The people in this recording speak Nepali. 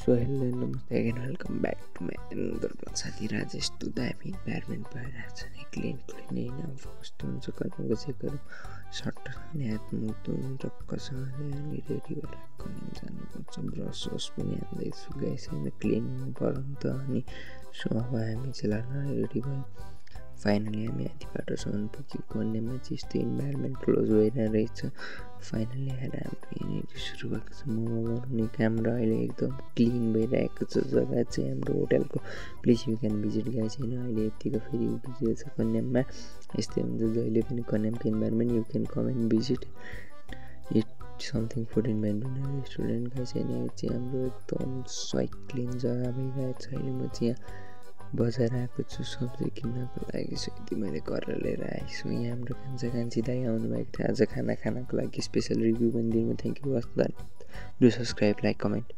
So hello namaste again, welcome back to my another vlog. साथी राजेश दुधा हामी इन्भाइरोमेन्ट भइरहेको छ नि क्लिन होइन अब कस्तो हुन्छ कतिको चेक गरौँ सर्ट अनि हात मुख धुनु टक्कसँगले हामी रेडी भएर कन्याम जानुपर्छ ब्रस सस पनि हान्दैछु गाइस होइन क्लिन गरौँ त अनि सो अब हामी चाहिँ लाग्न रेडी भयो फाइनली हामी आधी बाटोसम्म पुग्यौँ कन्याममा चाहिँ यस्तो इन्भाइरोमेन्ट क्लोज भइरहेको रहेछ फाइनली आएर हाम्रो यहाँनिर सुरु भएको छ मोमो बनाउने काम र अहिले एकदम क्लिन भइरहेको छ जग्गा चाहिँ हाम्रो होटलको please you can visit guys होइन अहिले यतिको फेरि उभिएको छ कन्याममा यस्तै हुन्छ जहिले पनि कन्यामको environment you can come and visit it something food environment restaurant guys होइन यो चाहिँ हाम्रो एकदम स्वाइक क्लिन जग्गा भइरहेको छ अहिले म चाहिँ यहाँ बजार आएको छु सब्जी किन्नको लागि सो यति मैले गरेर लिएर आएछु यहाँ हाम्रो कान्छी दाइ आउनुभएको थियो आज खाना खानको लागि स्पेसल रिभ्यू पनि दिनु थ्याङ्क यू धन्यवाद डु सब्सक्राइब लाइक कमेन्ट